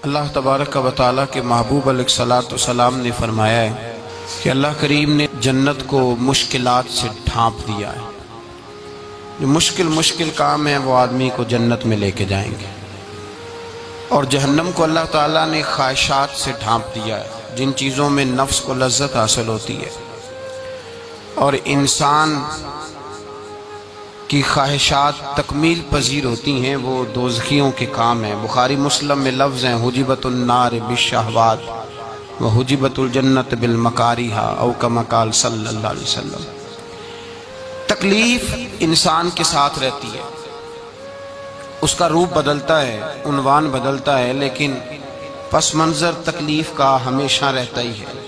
اللہ تبارک و تعالیٰ کے محبوب علیہ الصلوۃ والسلام نے فرمایا ہے کہ اللہ کریم نے جنت کو مشکلات سے ڈھانپ دیا ہے۔ جو مشکل کام ہیں وہ آدمی کو جنت میں لے کے جائیں گے، اور جہنم کو اللہ تعالیٰ نے خواہشات سے ڈھانپ دیا ہے، جن چیزوں میں نفس کو لذت حاصل ہوتی ہے، اور انسان کی خواہشات تکمیل پذیر ہوتی ہیں، وہ دوزخیوں کے کام ہیں۔ بخاری مسلم میں لفظ ہیں حجبت النار بالشہوات وحجبت الجنت بالمکارہ، او کما قال صلی اللہ علیہ وسلم۔ تکلیف انسان کے ساتھ رہتی ہے، اس کا روپ بدلتا ہے، عنوان بدلتا ہے، لیکن پس منظر تکلیف کا ہمیشہ رہتا ہی ہے۔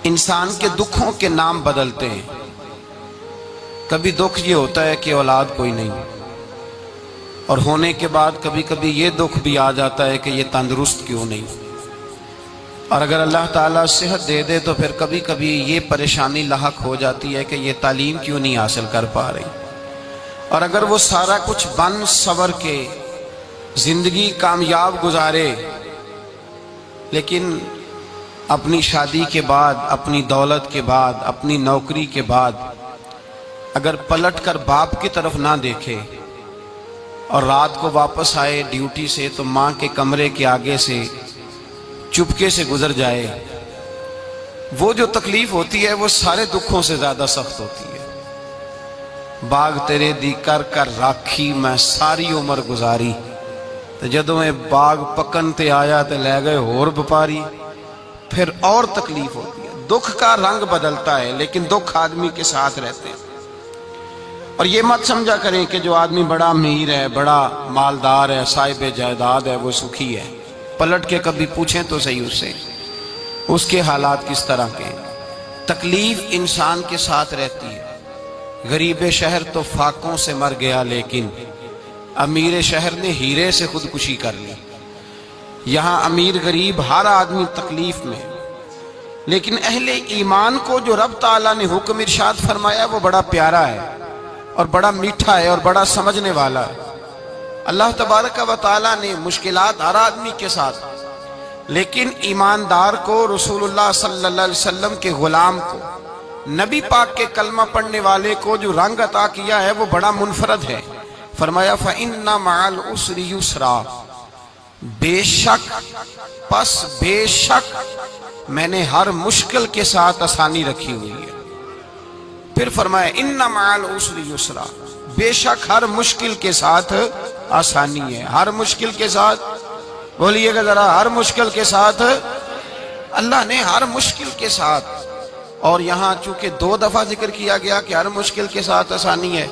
انسان کے دکھوں کے نام بدلتے ہیں۔ کبھی دکھ یہ ہوتا ہے کہ اولاد کوئی نہیں، اور ہونے کے بعد کبھی کبھی یہ دکھ بھی آ جاتا ہے کہ یہ تندرست کیوں نہیں، اور اگر اللہ تعالیٰ صحت دے دے تو پھر کبھی کبھی یہ پریشانی لاحق ہو جاتی ہے کہ یہ تعلیم کیوں نہیں حاصل کر پا رہی، اور اگر وہ سارا کچھ بن سور کے زندگی کامیاب گزارے، لیکن اپنی شادی کے بعد، اپنی دولت کے بعد، اپنی نوکری کے بعد اگر پلٹ کر باپ کی طرف نہ دیکھے اور رات کو واپس آئے ڈیوٹی سے تو ماں کے کمرے کے آگے سے چپکے سے گزر جائے، وہ جو تکلیف ہوتی ہے وہ سارے دکھوں سے زیادہ سخت ہوتی ہے۔ باغ تیرے دی کر کر راکھی میں ساری عمر گزاری، تو جدوں میں باغ پکن تے آیا تے لے گئے ہور بپاری، پھر اور تکلیف ہوتی ہے۔ دکھ کا رنگ بدلتا ہے، لیکن دکھ آدمی کے ساتھ رہتے ہیں۔ اور یہ مت سمجھا کریں کہ جو آدمی بڑا امیر ہے، بڑا مالدار ہے، صاحب جائیداد ہے، وہ سکھی ہے۔ پلٹ کے کبھی پوچھیں تو صحیح اس سے، اس کے حالات کس طرح کے ہیں۔ تکلیف انسان کے ساتھ رہتی ہے۔ غریب شہر تو فاقوں سے مر گیا، لیکن امیر شہر نے ہیرے سے خودکشی کر لی۔ یہاں امیر غریب ہر آدمی تکلیف میں، لیکن اہل ایمان کو جو رب تعالیٰ نے حکم ارشاد فرمایا وہ بڑا پیارا ہے، اور بڑا میٹھا ہے، اور بڑا سمجھنے والا ہے۔ اللہ تبارک و تعالیٰ نے مشکلات ہر آدمی کے ساتھ، لیکن ایماندار کو، رسول اللہ صلی اللہ علیہ وسلم کے غلام کو، نبی پاک کے کلمہ پڑھنے والے کو جو رنگ عطا کیا ہے وہ بڑا منفرد ہے۔ فرمایا فَإِنَّ مَعَ الْعُسْرِ يُسْرًا، بے شک میں نے ہر مشکل کے ساتھ آسانی رکھی ہوئی ہے۔ پھر فرمایا اِنَّ مَعَ الْعُسْرِ يُسْرًا، بے شک ہر مشکل کے ساتھ آسانی ہے۔ ہر مشکل کے ساتھ، بولیے گا ذرا، ہر مشکل کے ساتھ، اللہ نے ہر مشکل کے ساتھ، اور یہاں چونکہ 2 دفعہ ذکر کیا گیا کہ ہر مشکل کے ساتھ آسانی ہے،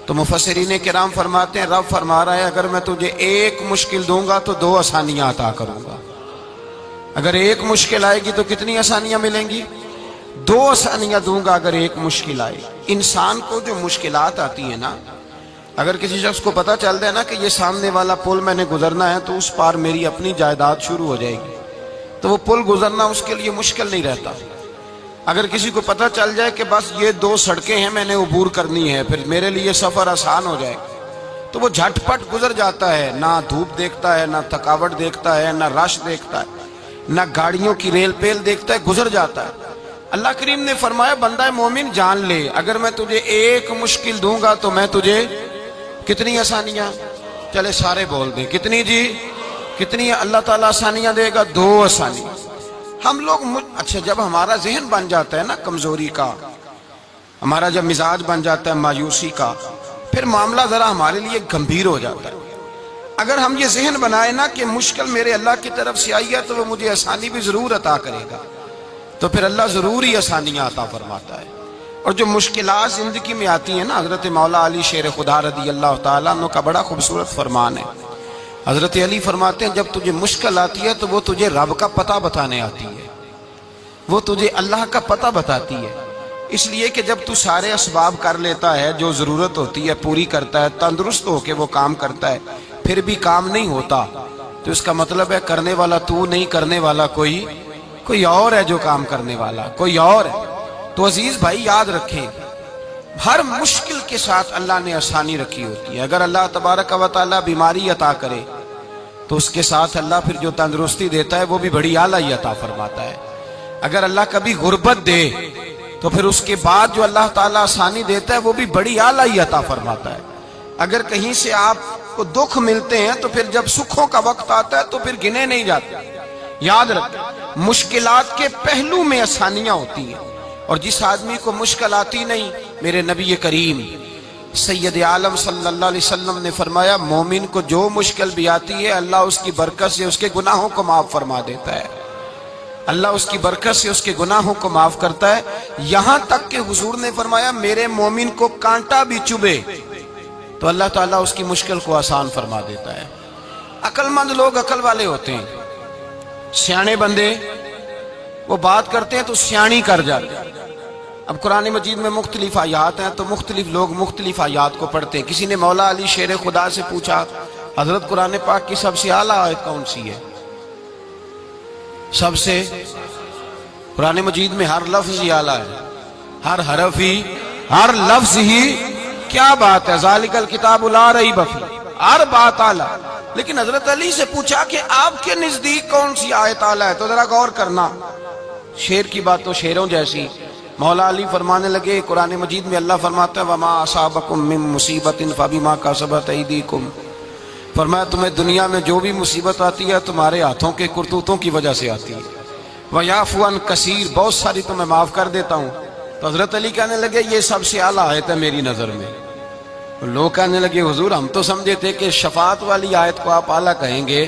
تو مفسرین کرام فرماتے ہیں رب فرما رہا ہے اگر میں تجھے 1 مشکل دوں گا تو 2 آسانیاں عطا کروں گا۔ اگر 1 مشکل آئے گی تو کتنی آسانیاں ملیں گی؟ 2 آسانیاں دوں گا اگر 1 مشکل آئے۔ انسان کو جو مشکلات آتی ہیں نا، اگر کسی شخص کو پتہ چل جائے نا کہ یہ سامنے والا پل میں نے گزرنا ہے تو اس پار میری اپنی جائیداد شروع ہو جائے گی، تو وہ پل گزرنا اس کے لیے مشکل نہیں رہتا۔ اگر کسی کو پتہ چل جائے کہ بس یہ 2 سڑکیں ہیں میں نے عبور کرنی ہے، پھر میرے لیے سفر آسان ہو جائے، تو وہ جھٹ پٹ گزر جاتا ہے، نہ دھوپ دیکھتا ہے، نہ تھکاوٹ دیکھتا ہے، نہ رش دیکھتا ہے، نہ گاڑیوں کی ریل پیل دیکھتا ہے، گزر جاتا ہے۔ اللہ کریم نے فرمایا بندہ مومن جان لے اگر میں تجھے 1 مشکل دوں گا تو میں تجھے کتنی آسانیاں، چلے سارے بول دیں کتنی جی، کتنی اللہ تعالیٰ آسانیاں دے گا؟ 2 آسانیاں۔ ہم لوگ اچھا جب ہمارا ذہن بن جاتا ہے نا کمزوری کا، ہمارا جب مزاج بن جاتا ہے مایوسی کا، پھر معاملہ ذرا ہمارے لیے گمبھیر ہو جاتا ہے۔ اگر ہم یہ ذہن بنائے نا کہ مشکل میرے اللہ کی طرف سے آئی ہے تو وہ مجھے آسانی بھی ضرور عطا کرے گا، تو پھر اللہ ضرور ہی آسانیاں عطا فرماتا ہے۔ اور جو مشکلات زندگی میں آتی ہیں نا، حضرت مولا علی شیر خدا رضی اللہ تعالیٰ عنہ کا بڑا خوبصورت فرمان ہے۔ حضرت علی فرماتے ہیں جب تجھے مشکل آتی ہے تو وہ تجھے رب کا پتہ بتانے آتی ہے، وہ تجھے اللہ کا پتہ بتاتی ہے، اس لیے کہ جب تو سارے اسباب کر لیتا ہے، جو ضرورت ہوتی ہے پوری کرتا ہے، تندرست ہو کے وہ کام کرتا ہے، پھر بھی کام نہیں ہوتا، تو اس کا مطلب ہے کرنے والا تو نہیں، کرنے والا کوئی اور ہے جو کام کرنے والا، کوئی اور ہے۔ تو عزیز بھائی یاد رکھیں ہر مشکل کے ساتھ اللہ نے آسانی رکھی ہوتی ہے۔ اگر اللہ تبارک و تعالیٰ بیماری عطا کرے تو اس کے ساتھ اللہ پھر جو تندرستی دیتا ہے وہ بھی بڑی اعلیٰ عطا فرماتا ہے۔ اگر اللہ کبھی غربت دے تو پھر اس کے بعد جو اللہ تعالیٰ آسانی دیتا ہے وہ بھی بڑی اعلیٰ عطا فرماتا ہے۔ اگر کہیں سے آپ کو دکھ ملتے ہیں تو پھر جب سکھوں کا وقت آتا ہے تو پھر گنے نہیں جاتے۔ یاد رکھیں، مشکلات کے پہلو میں آسانیاں ہوتی ہیں، اور جس آدمی کو مشکل آتی نہیں، میرے نبی کریم سید عالم صلی اللہ علیہ وسلم نے فرمایا مومن کو جو مشکل بھی آتی ہے اللہ اس کی برکت سے اس کے گناہوں کو معاف فرما دیتا ہے۔ اللہ اس کی برکت سے اس کے گناہوں کو معاف کرتا ہے، یہاں تک کہ حضور نے فرمایا میرے مومن کو کانٹا بھی چبھے تو اللہ تعالیٰ اس کی مشکل کو آسان فرما دیتا ہے۔ عقل مند لوگ عقل والے ہوتے ہیں، سیانے بندے وہ بات کرتے ہیں تو سیانی کر جاتے ہیں۔ اب قرآن مجید میں مختلف آیات ہیں تو مختلف لوگ مختلف آیات کو پڑھتے ہیں۔ کسی نے مولا علی شیر خدا سے پوچھا حضرت قرآن پاک کی سب سے اعلیٰ آیت کون سی ہے؟ سب سے قرآن مجید میں ہر لفظ ہی اعلیٰ ہے، ہر حرف ہی، ہر لفظ ہی، کیا بات ہے، ذالک الکتاب لا ریب فیہ، ہر بات اعلیٰ۔ لیکن حضرت علی سے پوچھا کہ آپ کے نزدیک کون سی آیت اعلیٰ ہے، تو ذرا غور کرنا، شیر کی بات تو شیروں جیسی۔ مولا علی فرمانے لگے قرآن مجید میں اللہ فرماتا ہے وَمَا أَصَابَكُم مِّن مُّصِيبَةٍ فَبِمَا كَسَبَتْ أَيْدِيكُمْ، فرمایا تمہیں دنیا میں جو بھی مصیبت آتی ہے تمہارے ہاتھوں کے کرتوتوں کی وجہ سے آتی ہے، وَيَعْفُو عَن كَثِيرٍ، بہت ساری تو میں معاف کر دیتا ہوں۔ تو حضرت علی کہنے لگے یہ سب سے اعلیٰ آیت ہے میری نظر میں۔ لوگ کہنے لگے حضور ہم تو سمجھے تھے کہ شفاعت والی آیت کو آپ اعلیٰ کہیں گے،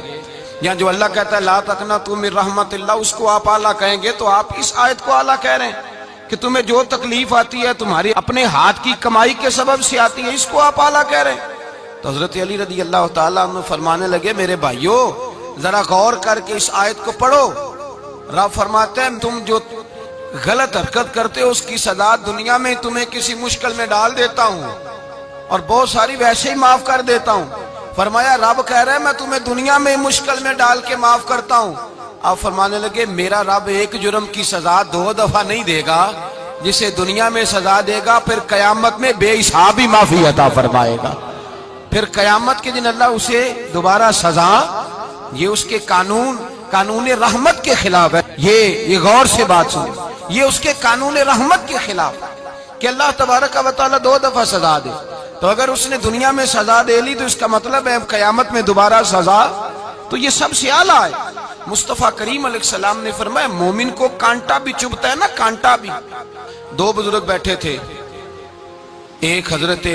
یا جو اللہ کہتا ہے لا تقنطوا من رحمت اللہ اس کو آپ اعلیٰ کہیں گے، تو آپ اس آیت کو اعلیٰ کہہ رہے ہیں کہ تمہیں جو تکلیف آتی ہے تمہاری اپنے ہاتھ کی کمائی کے سبب سے آتی ہے، اس کو آپ اعلیٰ کہہ رہے ہیں۔ تو حضرت علی رضی اللہ تعالیٰ عنہ فرمانے لگے میرے بھائیو ذرا غور کر کے اس آیت کو پڑھو۔ رب فرماتے ہیں تم جو غلط حرکت کرتے ہو اس کی سزا دنیا میں تمہیں کسی مشکل میں ڈال دیتا ہوں اور بہت ساری ویسے ہی معاف کر دیتا ہوں۔ فرمایا رب کہہ رہا ہے میں تمہیں دنیا میں مشکل میں ڈال کے معاف کرتا ہوں۔ آپ فرمانے لگے میرا رب ایک جرم کی سزا 2 دفعہ نہیں دے گا، جسے دنیا میں سزا دے گا پھر قیامت میں بے حساب ہی معافی عطا فرمائے گا۔ پھر قیامت کے دن اللہ اسے دوبارہ سزا، یہ اس کے قانون رحمت کے خلاف ہے، یہ غور سے بات سنیں، یہ اس کے قانون رحمت کے خلاف ہے کہ اللہ تبارک و تعالیٰ 2 دفعہ سزا دے۔ تو اگر اس نے دنیا میں سزا دے لی تو اس کا مطلب ہے قیامت میں دوبارہ سزا، تو یہ سب سے اعلیٰ ہے۔ مصطفیٰ کریم علیہ السلام نے فرمایا مومن کو کانٹا بھی چبھتا ہے نا، کانٹا بھی۔ 2 بزرگ بیٹھے تھے، ایک حضرت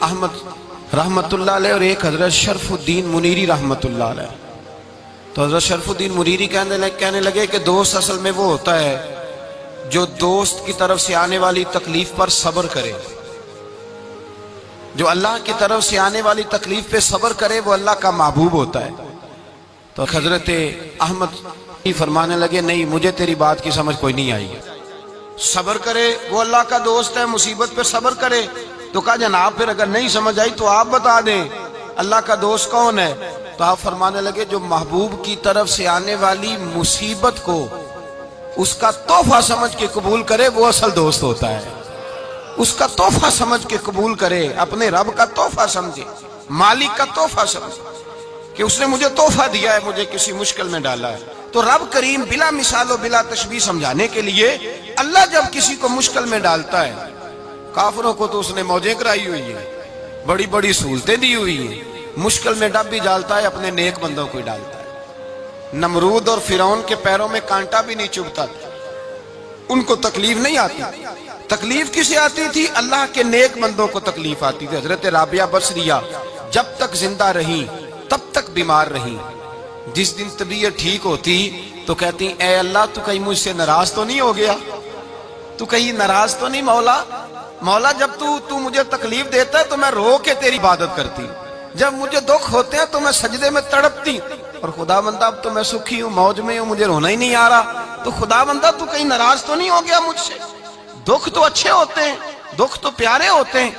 احمد رحمت اللہ علیہ اور ایک حضرت شرف الدین منیری رحمت اللہ علیہ۔ تو حضرت شرف الدین منیری کہنے لگے کہ دوست اصل میں وہ ہوتا ہے جو دوست کی طرف سے آنے والی تکلیف پر صبر کرے، جو اللہ کی طرف سے آنے والی تکلیف پہ صبر کرے وہ اللہ کا محبوب ہوتا ہے۔ تو حضرت احمد فرمانے لگے نہیں مجھے تیری بات کی سمجھ کوئی نہیں آئی، صبر کرے وہ اللہ کا دوست ہے، مصیبت پہ صبر کرے۔ تو کہا جناب پھر اگر نہیں سمجھ آئی تو آپ بتا دیں اللہ کا دوست کون ہے؟ تو آپ فرمانے لگے جو محبوب کی طرف سے آنے والی مصیبت کو اس کا تحفہ سمجھ کے قبول کرے وہ اصل دوست ہوتا ہے۔ اس کا تحفہ سمجھ کے قبول کرے، اپنے رب کا تحفہ سمجھے، مالک کا تحفہ سمجھے کہ اس نے مجھے تحفہ دیا ہے، مجھے کسی مشکل میں ڈالا ہے۔ تو رب کریم بلا مثال و بلا تشبیہ سمجھانے کے لیے اللہ جب کسی کو مشکل میں ڈالتا ہے، کافروں کو تو اس نے موجیں کرائی ہوئی ہیں، بڑی بڑی سہولتیں دی ہوئی ہیں، مشکل میں ڈب بھی ڈالتا ہے، اپنے نیک بندوں کو ہی ڈالتا ہے۔ نمرود اور فرعون کے پیروں میں کانٹا بھی نہیں چبھتا، ان کو تکلیف نہیں آتی۔ تکلیف کسے آتی تھی؟ اللہ کے نیک بندوں کو تکلیف آتی تھی۔ حضرت رابعہ بصریہ جب تک زندہ رہی تب تک بیمار رہی، جس دن طبیعت ٹھیک ہوتی تو کہتی اے اللہ تو کہیں مجھ سے ناراض تو نہیں ہو گیا، تو کہیں ناراض تو نہیں مولا جب تو مجھے تکلیف دیتا ہے تو میں رو کے تیری عبادت کرتی، جب مجھے دکھ ہوتے ہیں تو میں سجدے میں تڑپتی، اور خدا بندہ اب تو میں سکھی ہوں، موج میں ہوں، مجھے رونا ہی نہیں آ رہا، تو خدا بندہ تو کہیں ناراض تو نہیں ہو گیا مجھ سے؟ دکھ تو اچھے ہوتے ہیں، دکھ تو پیارے ہوتے ہیں،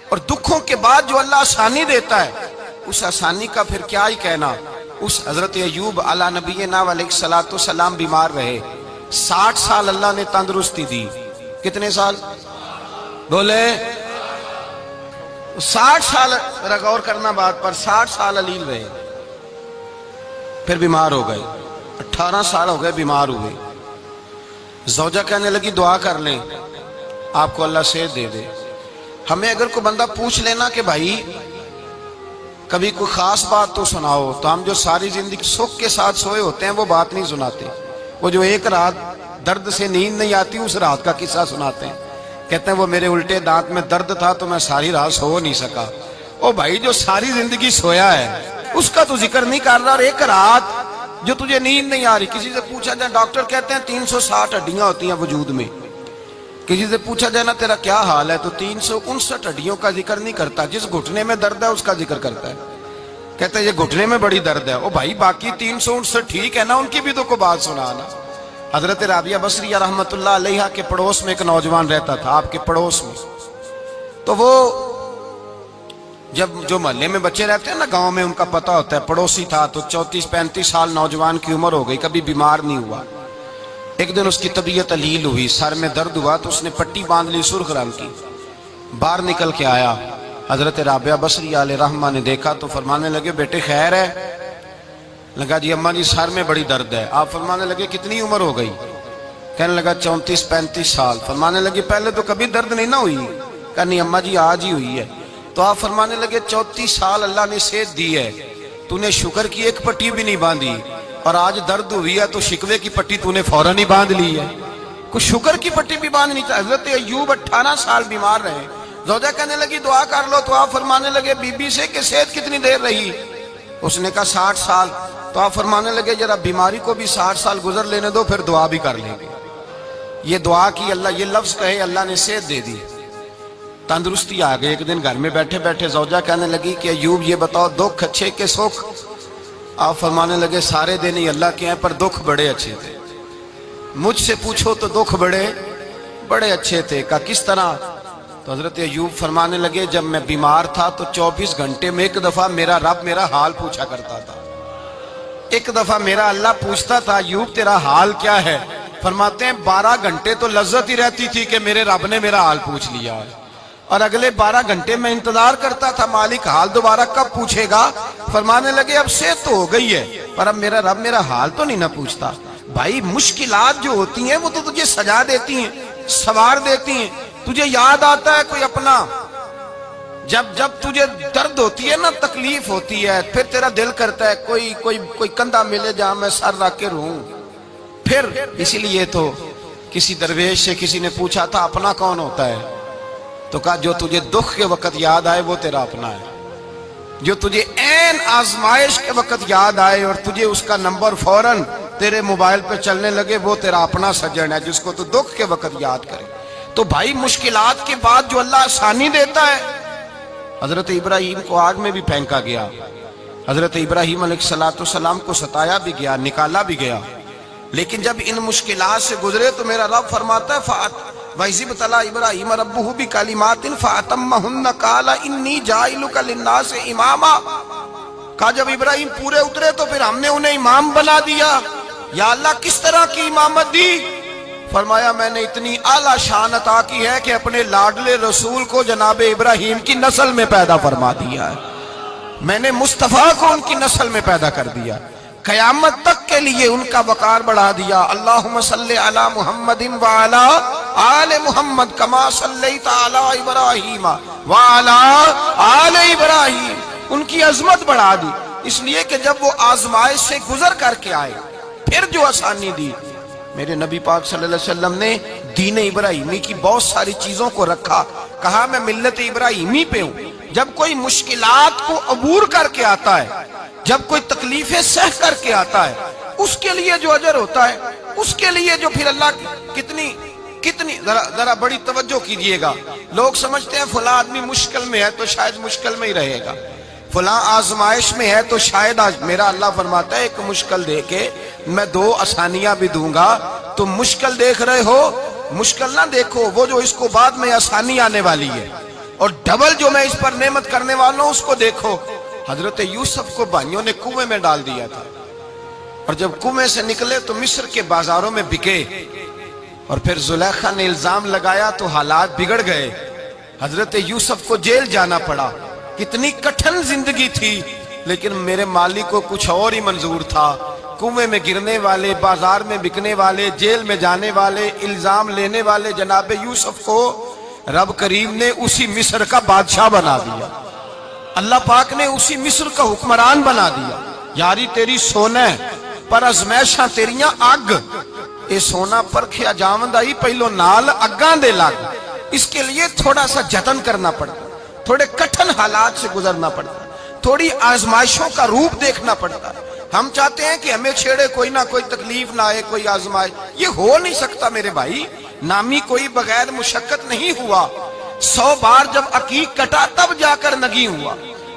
اور دکھوں کے بعد جو اللہ آسانی دیتا ہے اس آسانی کا پھر کیا ہی کہنا۔ اس حضرت ایوب علی نبینا علیہ الصلوۃ والسلام بیمار رہے، 60 سال اللہ نے تندرستی دی۔ کتنے سال بولے؟ 60 سال، ذرا غور کرنا بات پر، 60 سال علیل رہے۔ پھر بیمار ہو گئے، 18 سال ہو گئے بیمار ہوئے۔ زوجہ کہنے لگی دعا کر لیں آپ کو اللہ صحت دے دے۔ ہمیں اگر کوئی بندہ پوچھ لینا کہ بھائی کبھی کوئی خاص بات تو سناؤ، تو ہم جو ساری زندگی سکھ کے ساتھ سوئے ہوتے ہیں وہ بات نہیں سناتے، وہ جو ایک رات درد سے نیند نہیں آتی اس رات کا قصہ سناتے ہیں، کہتے ہیں وہ میرے الٹے دانت میں درد تھا تو میں ساری رات سو نہیں سکا۔ او بھائی جو ساری زندگی سویا ہے اس کا تو ذکر نہیں کر رہا، اور ایک رات جو تجھے نیند نہیں آ رہی۔ کسی سے پوچھا جائے، ڈاکٹر کہتے ہیں 360 ہڈیاں ہوتی ہیں وجود میں، کسی سے پوچھا جائے نا تیرا کیا حال ہے تو 359 ہڈیوں کا ذکر نہیں کرتا، جس گھٹنے میں درد ہے اس کا ذکر کرتا ہے، کہتا ہے یہ گھٹنے میں بڑی درد ہے۔ او بھائی باقی 359 ٹھیک ہے نا، ان کی بھی تو کوئی بات سنانا۔ حضرت رابعہ بصریہ رحمت اللہ علیہا کے پڑوس میں ایک نوجوان رہتا تھا، آپ کے پڑوس میں، تو وہ جب جو محلے میں بچے رہتے ہیں نا گاؤں میں، ان کا پتہ ہوتا ہے، پڑوسی تھا تو 34-35 سال نوجوان کی عمر ہو گئی، کبھی بیمار نہیں ہوا۔ ایک دن اس کی طبیعت علیل ہوئی، سر میں درد ہوا تو اس نے پٹی باندھ لی سرخ رنگ کی، باہر نکل کے آیا۔ حضرت رابعہ بصریہ علیہ رحمہ نے دیکھا تو فرمانے لگے بیٹے خیر ہے؟ لگا جی اماں جی سر میں بڑی درد ہے۔ آپ فرمانے لگے کتنی عمر ہو گئی؟ کہنے لگا 34-35 سال۔ فرمانے لگے پہلے تو کبھی درد نہیں نہ ہوئی؟ کہا نہیں اماں جی آج ہی ہوئی ہے۔ تو آپ فرمانے لگے 34 سال اللہ نے صحت دی ہے، تو نے شکر کی ایک پٹی بھی نہیں باندھی، اور آج درد ہوئی ہے تو شکوے کی پٹی تو نے فوراً ہی باندھ لی ہے، کوئی شکر کی پٹی بھی باندھنی چاہیے۔ حضرت ایوب 18 سال بیمار رہے، زوجہ کہنے لگی دعا کر لو، تو آپ فرمانے لگے بی بی سے کہ صحت کتنی دیر رہی؟ اس نے کہا 60 سال۔ تو آپ فرمانے لگے ذرا بیماری کو بھی 60 سال گزر لینے دو، پھر دعا بھی کر لیں گے۔ یہ دعا کی، اللہ یہ لفظ کہے اللہ نے صحت دے دی، تندرستی آ گئی۔ ایک دن گھر میں بیٹھے بیٹھے زوجہ کہنے لگی کہ ایوب یہ بتاؤ دکھ اچھے کے سکھ؟ آپ فرمانے لگے سارے دن ہی اللہ کے ہیں پر دکھ بڑے اچھے تھے، مجھ سے پوچھو تو دکھ بڑے اچھے تھے۔ کہا کس طرح؟ تو حضرت ایوب فرمانے لگے جب میں بیمار تھا تو 24 گھنٹے میں ایک دفعہ میرا رب میرا حال پوچھا کرتا تھا، ایک دفعہ میرا اللہ پوچھتا تھا ایوب تیرا حال کیا ہے؟ فرماتے ہیں 12 گھنٹے تو لذت ہی رہتی تھی کہ میرے رب نے میرا حال پوچھ لیا ہے، اور اگلے 12 گھنٹے میں انتظار کرتا تھا مالک حال دوبارہ کب پوچھے گا۔ فرمانے لگے اب صحت تو ہو گئی ہے پر اب میرا رب میرا حال تو نہیں نہ پوچھتا۔ بھائی مشکلات جو ہوتی ہیں وہ تو تجھے سجا دیتی ہیں، سوار دیتی ہیں، تجھے یاد آتا ہے کوئی اپنا، جب تجھے درد ہوتی ہے نا، تکلیف ہوتی ہے، پھر تیرا دل کرتا ہے کوئی کندھا ملے جہاں میں سر رکھ کے رہوں۔ پھر اسی لیے تو کسی درویش سے کسی نے پوچھا تھا اپنا کون ہوتا ہے؟ تو کہا جو تجھے دکھ کے وقت یاد آئے وہ تیرا اپنا ہے، جو تجھے عین آزمائش کے وقت یاد آئے اور تجھے اس کا نمبر فوراً تیرے موبائل پہ چلنے لگے وہ تیرا اپنا سجن ہے، جس کو تو دکھ کے وقت یاد کرے۔ تو بھائی مشکلات کے بعد جو اللہ آسانی دیتا ہے، حضرت ابراہیم کو آگ میں بھی پھینکا گیا، حضرت ابراہیم علیہ السلام کو ستایا بھی گیا، نکالا بھی گیا، لیکن جب ان مشکلات سے گزرے تو میرا رب فرماتا ہے وَإِذِ ابْتَلَىٰ إِبْرَاهِيمَ رَبُّهُ بِكَلِمَاتٍ فَأَتَمَّهُنَّ قَالَ إِنِّي جَاعِلُكَ لِلنَّاسِ إِمَامًا۔ کہا جب ابراہیم پورے اترے تو پھر ہم نے انہیں امام بنا دیا۔ یا اللہ کس طرح کی امامت دی؟ فرمایا میں نے اتنی اعلیٰ شان عطا کی ہے کہ اپنے لاڈلے رسول کو جناب ابراہیم کی نسل میں پیدا فرما دیا ہے، میں نے مصطفیٰ کو ان کی نسل میں پیدا کر دیا، قیامت تک کے لیے ان کا وقار بڑھا دیا۔ اللہم صلی علی محمد وعلی آل محمد کما صلیت علی ابراہیم وعلی آل ابراہیم، ان کی عظمت بڑھا دی، اس لیے کہ جب وہ آزمائش سے گزر کر کے آئے پھر جو آسانی دی۔ میرے نبی پاک صلی اللہ علیہ وسلم نے دین ابراہیمی کی بہت ساری چیزوں کو رکھا، کہا میں ملت ابراہیمی پہ ہوں۔ جب کوئی مشکلات کو عبور کر کے آتا ہے، جب کوئی تکلیفیں سہ کر کے آتا ہے، اس کے لیے جو اجر ہوتا ہے، اس کے لیے جو پھر اللہ کتنی ذرا بڑی توجہ کیجئے گا۔ لوگ سمجھتے ہیں فلاں آدمی مشکل میں ہے تو شاید مشکل میں ہی رہے گا، فلاں آزمائش میں ہے تو شاید میرا اللہ فرماتا ہے ایک مشکل دے کے میں 2 آسانیاں بھی دوں گا۔ تم مشکل دیکھ رہے ہو، مشکل نہ دیکھو، وہ جو اس کو بعد میں آسانی آنے والی ہے، اور ڈبل جو میں اس پر نعمت کرنے والا ہوں اس کو دیکھو۔ حضرت یوسف کو بھائیوں نے کنویں میں ڈال دیا تھا، اور جب کنویں سے نکلے تو مصر کے بازاروں میں بکے، اور پھر زلیخا نے الزام لگایا تو حالات بگڑ گئے، حضرت یوسف کو جیل جانا پڑا۔ کتنی کٹھن زندگی تھی، لیکن میرے مالک کو کچھ اور ہی منظور تھا۔ کنویں میں گرنے والے، بازار میں بکنے والے، جیل میں جانے والے، الزام لینے والے جناب یوسف کو رب کریم نے اسی مصر کا بادشاہ بنا دیا۔ اللہ پاک نے اسی مصر کا حکمران بنا دیا۔ یاری تیری سونا پر ازمائشاں تیریاں اگ، اے سونا پرکھیا جاوندا ہی پہلو نال اگاں دے لگ۔ اس کے لیے تھوڑا سا جتن کرنا پڑتا، تھوڑے کٹھن حالات سے گزرنا پڑتا، تھوڑی آزمائشوں کا روپ دیکھنا پڑتا۔ ہم چاہتے ہیں کہ ہمیں چھیڑے کوئی نہ کوئی تکلیف نہ آئے، کوئی آزمائش، یہ ہو نہیں سکتا میرے بھائی۔ نامی کوئی بغیر مشقت نہیں ہوا، 100 بار جب عقیق کٹا تب جا کر نگی ہوا۔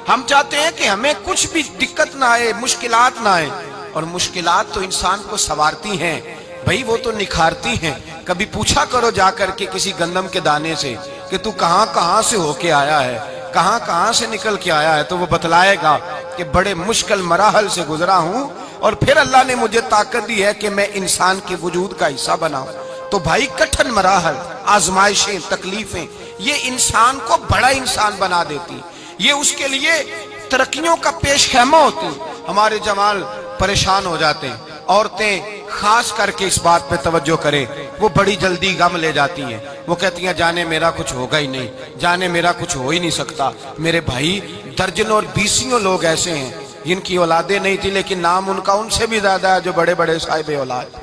ہم چاہتے ہیں کہ ہمیں کچھ بھی دقت نہ آئے، مشکلات نہ آئے، اور مشکلات تو انسان کو سنوارتی ہیں بھائی، وہ تو نکھارتی ہیں۔ کبھی پوچھا کرو جا کر کے کسی گندم کے دانے سے کہ تو کہاں کہاں سے ہو کے آیا ہے، کہاں کہاں سے نکل کے آیا ہے، تو وہ بتلائے گا کہ بڑے مشکل مراحل سے گزرا ہوں، اور پھر اللہ نے مجھے طاقت دی ہے کہ میں انسان کے وجود کا حصہ بناؤں۔ تو بھائی کٹھن مراحل، آزمائشیں، تکلیفیں، یہ انسان کو بڑا انسان بنا دیتی، یہ اس کے لیے ترقیوں کا پیش خیمہ ہوتی۔ ہمارے جوان پریشان ہو جاتے ہیں، عورتیں خاص کر کے اس بات پہ توجہ کریں، وہ بڑی جلدی غم لے جاتی ہیں، وہ کہتی ہیں جانے میرا کچھ ہوگا ہی نہیں، جانے میرا کچھ ہو ہی نہیں سکتا۔ میرے بھائی درجنوں اور بیسیوں لوگ ایسے ہیں جن کی اولادیں نہیں تھی، لیکن نام ان کا ان سے بھی زیادہ ہے جو بڑے بڑے صاحب اولاد۔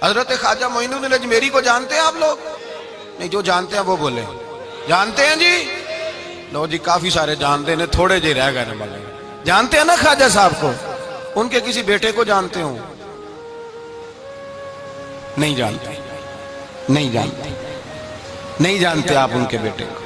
حضرت خواجہ معین الدین اجمیری کو جانتے ہیں آپ لوگ؟ نہیں، جو جانتے ہیں وہ بولے جانتے ہیں جی؟ لو جی، کافی سارے جانتے ہیں، تھوڑے جی رہ گئے نا۔ جانتے ہیں نا خواجہ صاحب کو؟ ان کے کسی بیٹے کو جانتے ہوں؟ نہیں جانتے، نہیں جانتے، نہیں جانتے آپ ان کے بیٹے کو۔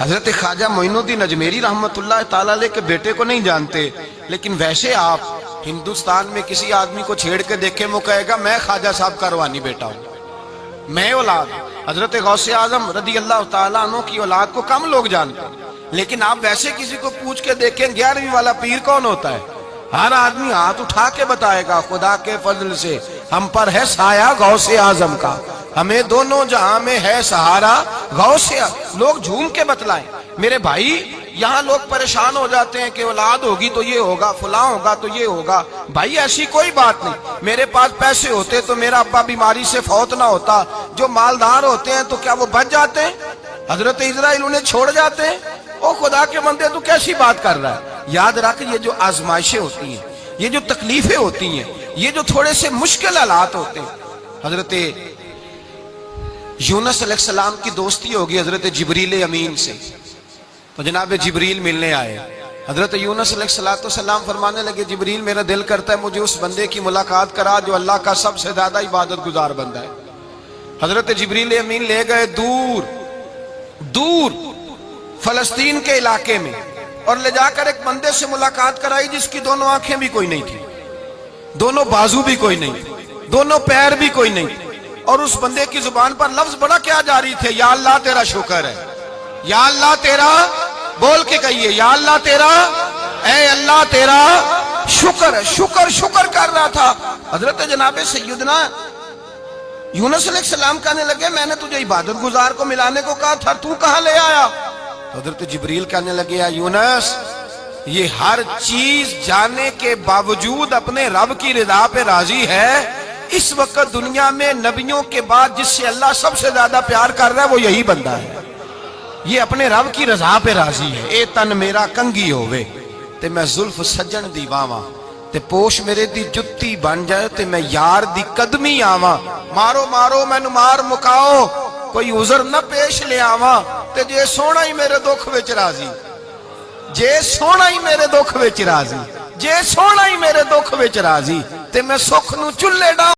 حضرت خواجہ معین الدین اجمیری رحمت اللہ تعالیٰ علیہ کے بیٹے کو نہیں جانتے، لیکن ویسے آپ ہندوستان میں کسی آدمی کو چھیڑ کے دیکھیں، وہ کہے گا میں خواجہ صاحب کا روحانی بیٹا ہوں، میں اولاد۔ حضرت غوث اعظم رضی اللہ تعالیٰ عنہ کی اولاد کو کم لوگ جانتے ہیں، لیکن آپ ویسے کسی کو پوچھ کے دیکھیں 11ویں والا پیر کون ہوتا ہے، ہر آدمی ہاتھ اٹھا کے بتائے گا خدا کے فضل سے ہم پر ہے سایہ غوث اعظم کا، ہمیں دونوں جہاں میں ہے سہارا غوث اعظم۔ لوگ جھوم کے بتلائیں۔ میرے بھائی یہاں لوگ پریشان ہو جاتے ہیں کہ اولاد ہوگی تو یہ ہوگا، فلاں ہوگا تو یہ ہوگا۔ بھائی ایسی کوئی بات نہیں۔ میرے پاس پیسے ہوتے تو میرا ابا بیماری سے فوت نہ ہوتا۔ جو مالدار ہوتے ہیں تو کیا وہ بچ جاتے ہیں؟ حضرت اسرائیل انہیں چھوڑ جاتے ہیں؟ او خدا کے بندے تو کیسی بات کر رہا ہے؟ یاد رکھ، یہ جو آزمائشیں ہوتی ہیں، یہ جو تکلیفیں ہوتی ہیں، یہ جو تھوڑے سے مشکل حالات ہوتے ہیں۔ حضرت یونس علیہ السلام کی دوستی ہوگی حضرت جبریل امین سے، تو جناب جبریل ملنے آئے۔ حضرت یونس علیہ السلام فرمانے لگے جبریل میرا دل کرتا ہے مجھے اس بندے کی ملاقات کرا جو اللہ کا سب سے زیادہ عبادت گزار بندہ ہے۔ حضرت جبریل امین لے گئے دور دور فلسطین کے علاقے میں، اور لے جا کر ایک بندے سے ملاقات کرائی جس کی دونوں آنکھیں بھی کوئی نہیں تھی، دونوں بازو بھی کوئی نہیں تھی، دونوں پیر بھی کوئی نہیں تھی، اور اس بندے کی زبان پر لفظ بڑا کیا جاری تھے، یا اللہ تیرا شکر ہے، یا اللہ تیرا، بول کے کہیے یا اللہ تیرا، اے اللہ تیرا شکر ہے۔ شکر شکر کر رہا تھا۔ حضرت جناب سیدنا یونس علیہ السلام کہنے لگے میں نے تجھے عبادت گزار کو ملانے کو کہا تھا، تو کہاں لے آیا؟ حضرت جبریل کہنے لگے یا یونس، یہ ہر چیز جانے کے باوجود اپنے رب کی رضا پہ راضی ہے۔ اس وقت دنیا میں نبیوں کے بعد جس سے اللہ سب سے زیادہ پیار کر رہا ہے وہ یہی بندہ ہے، یہ اپنے رب کی رضا پہ راضی ہے۔ اے تن میرا کنگی ہوئے تے میں زلف سجن دی واواں، تے پوش میرے دی جتی بن جائے تے میں یار دی قدمی آواں، مارو مارو مینو مار مکاؤ کوئی عذر نہ پیش لے آواں، تے جے سونا ہی میرے دکھ وچ راضی، جے سونا ہی میرے دکھ وچ راضی، جے سونا ہی میرے دکھ وچ راضی، تے میں سکھ نو چلے ڈا